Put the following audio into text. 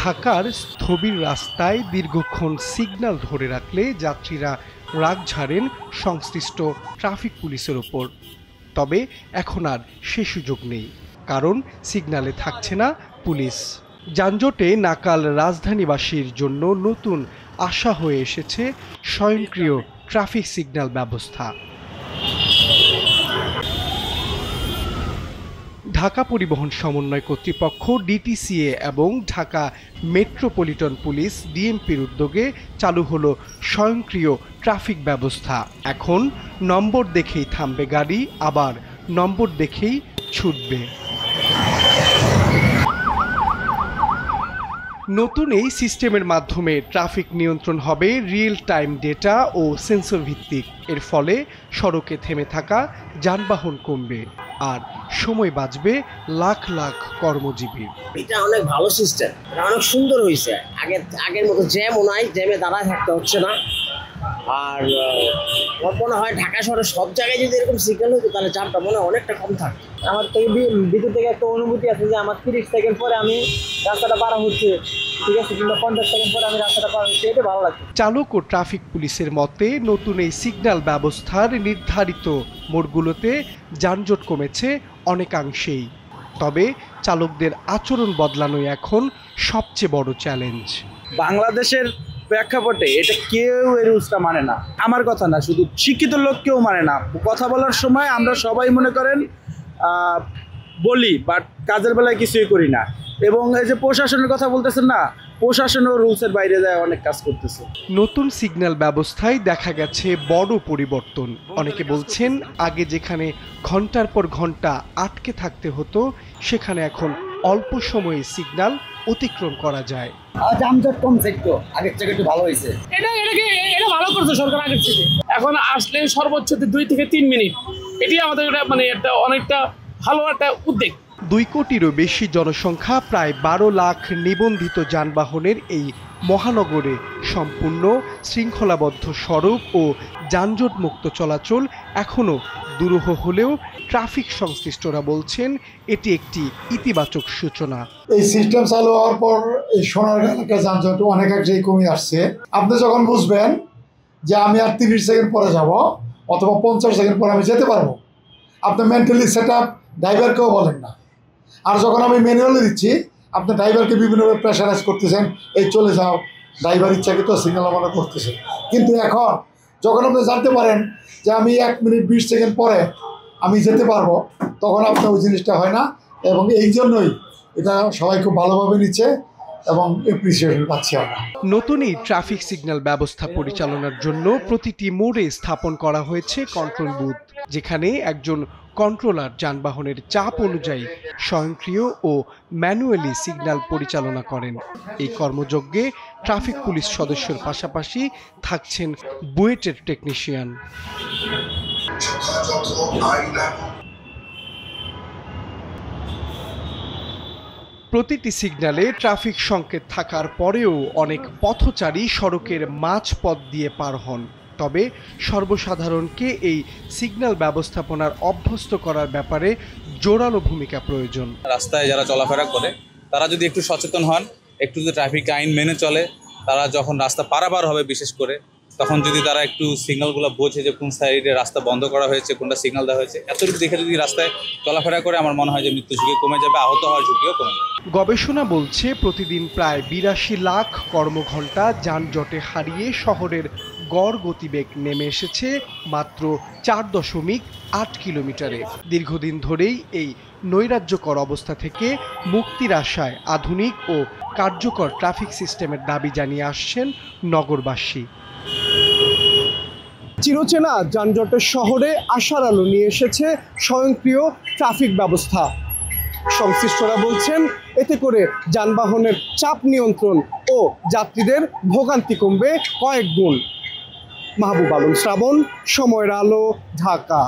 ঢাকার স্থবির রাস্তায় দীর্ঘক্ষণ সিগন্যাল ধরে রাখলে যাত্রীরা রাগ ঝাড়েন সংশ্লিষ্ট ট্রাফিক পুলিশের ওপর। তবে এখন আর সে সুযোগ নেই, কারণ সিগন্যালে থাকছে না পুলিশ। যানজটে নাকাল রাজধানীবাসীর জন্য নতুন আশা হয়ে এসেছে স্বয়ংক্রিয় ট্রাফিক সিগন্যাল ব্যবস্থা। ঢাকা পরিবহন সমন্বয় কর্তৃপক্ষ ডিটিসিএ এবং ঢাকা মেট্রোপলিটন পুলিশ ডিএমপির উদ্যোগে চালু হলো স্বয়ংক্রিয় ট্রাফিক ব্যবস্থা। এখন নম্বর দেখেই থামবে গাড়ি, আবার নম্বর দেখেই ছুটবে। নতুন এই সিস্টেমের মাধ্যমে ট্রাফিক নিয়ন্ত্রণ হবে রিয়েল টাইম ডেটা ও সেন্সর ভিত্তিক। এর ফলে সড়কে থেমে থাকা যানবাহন কমবে আর সময় বাঁচবে লাখ লাখ কর্মজীবীর। এটা অনেক ভালো সিস্টেম, এটা অনেক সুন্দর হয়েছে। আগের মতো জ্যামও নাই, জ্যামে দাঁড়ায় থাকতে হচ্ছে না। আর মনে হয় ঢাকা শহরে সব জায়গায় যদি এরকম সিগন্যাল হতো তাহলে জ্যামটা মনে হয় অনেকটা কম থাকতো। আমার থেকে ভিতর থেকে একটা অনুভূতি আছে যে আমার 30 সেকেন্ড পরে আমি রাস্তাটা পার হচ্ছে, ঠিক আছে, কিংবা 50 সেকেন্ড পরে আমি রাস্তাটা পার হচ্ছে, এটা ভালো লাগছে। চালক ও ট্রাফিক পুলিশের মতে নতুন এই সিগন্যাল ব্যবস্থার নির্ধারিত মোড়গুলোতে যানজট কমেছে অনেকাংশেই। তবে চালকদের আচরণ বদলানোই এখন সবচেয়ে বড় চ্যালেঞ্জ। বাংলাদেশের প্রেক্ষাপটে এটা কেউ এই রুলসটা মানে না। আমার কথা না, শুধু শিক্ষিত লোক কেউ মানে না। কথা বলার সময় আমরা সবাই মনে করেন বলি, বাট কাজের বেলায় কিছুই করি না। এবং এই যে প্রশাসনের কথা বলতেছেন না, প্রশাসনও রুলসের বাইরে যায় অনেক কাজ করতেছে। নতুন সিগন্যাল ব্যবস্থায় দেখা গেছে বড় পরিবর্তন। অনেকে বলছেন আগে যেখানে ঘন্টার পর ঘন্টা আটকে থাকতে হতো, সেখানে এখন অল্প সময়ে সিগন্যাল অতিক্রম করা যায়। যানজট কমছে, একটু আগের থেকে একটু ভালো হয়েছে। এটা ভালো করছে সরকার আগের থেকে। এখন আসলে সর্বোচ্চ 2 থেকে 3 মিনিট, এটি আমাদের মানে একটা অনেকটা ভালো একটা উদ্যোগ। 2 কোটিরও বেশি জনসংখ্যা, প্রায় 12 লাখ নিবন্ধিত যানবাহনের এই মহানগরে সম্পূর্ণ শৃঙ্খলাবদ্ধ সড়ক ও যানজট মুক্ত চলাচল এখনও দুরূহ হলেও ট্রাফিক সংশ্লিষ্টরা বলছেন এটি একটি ইতিবাচক সূচনা। এই সিস্টেম চালু হওয়ার পর এই সোনারগাঁ এলাকার যানজট অনেকাংশেই কমে আসছে। আপনি যখন বুঝবেন যে আমি আর 30 সেকেন্ড পরে যাব অথবা 50 সেকেন্ড পরে আমি যেতে পারবো, আপনি মেন্টালি সেট আপ ড্রাইভারকেও বলেন না। আর যখন আমি ম্যানুয়ালি দিচ্ছি, আপনি ড্রাইভারকে বিভিন্নভাবে প্রেশারাইজ করতেছেন, এই চলে যাও, ড্রাইভার ইচ্ছাকৃত সিগন্যাল আমাকে করতেছে। কিন্তু এখন যখন আপনি জানতে পারেন যে আমি 1 মিনিট 20 সেকেন্ড পরে আমি যেতে পারবো, তখন আপনার ওই জিনিসটা হয় না। এবং এই জন্যই এটা সবাই খুব ভালোভাবে নিচ্ছে এবং এপ্রিসিয়েশন পাচ্ছি আমরা। নতুন এই ট্রাফিক সিগন্যাল ব্যবস্থা পরিচালনার জন্য প্রতিটি মোড়ে স্থাপন করা হয়েছে কন্ট্রোল বুথ, যেখানে একজন কন্ট্রোলার যানবাহনের চাপ অনুযায়ী স্বয়ংক্রিয় ও ম্যানুয়ালি সিগন্যাল পরিচালনা করেন। এই কর্মযজ্ঞে ট্রাফিক পুলিশ সদস্যের পাশাপাশি থাকছেন বুয়েটের টেকনিশিয়ান। প্রতিটি সিগন্যালে ট্রাফিক সংকেত থাকার পরেও অনেক পথচারী সড়কের মাঝপথ দিয়ে পার হন। তবে সর্বসাধারণকে এই সিগন্যাল ব্যবস্থাপনার অভ্যস্ত করার ব্যাপারে জোরালো ভূমিকা প্রয়োজন। রাস্তায় যারা চলাফেরা করে তারা যদি একটু সচেতন হন, একটু যদি ট্রাফিক আইন মেনে চলে, তারা যখন রাস্তা পারাপার হবে বিশেষ করে, তখন যদি তারা একটু সিগন্যালগুলো বোঝে যে কোন সাইডে রাস্তা বন্ধ করা হয়েছে, কোনটা সিগন্যাল দেওয়া হয়েছে, এতটুকু দেখে যদি রাস্তায় চলাফেরা করে, আমার মনে হয় যে মৃত্যু ঝুঁকি কমে যাবে, আহত হওয়ার ঝুঁকিও কমে যাবে। গবেষণা বলছে প্রতিদিন প্রায় 82 লাখ কর্মঘণ্টা যানজটে হারিয়ে শহরের গড় গতিবেগ নেমে এসেছে মাত্র 4.8 কিলোমিটারে। দীর্ঘদিন ধরেই এই নৈরাজ্যকর অবস্থা থেকে মুক্তির আশায় আধুনিক ও কার্যকর ট্রাফিক সিস্টেমের দাবি জানিয়ে আসছেন নগরবাসী। চিরচেনা যানজটের শহরে আশার আলো নিয়ে এসেছে স্বয়ংক্রিয় ট্রাফিক ব্যবস্থা। সংশ্লিষ্টরা বলছেন এতে করে যানবাহনের চাপ নিয়ন্ত্রণ ও যাত্রীদের ভোগান্তি কমবে কয়েক গুণ। মাহবুব আলম শ্রাবণ, সময়ের আলো, ঢাকা।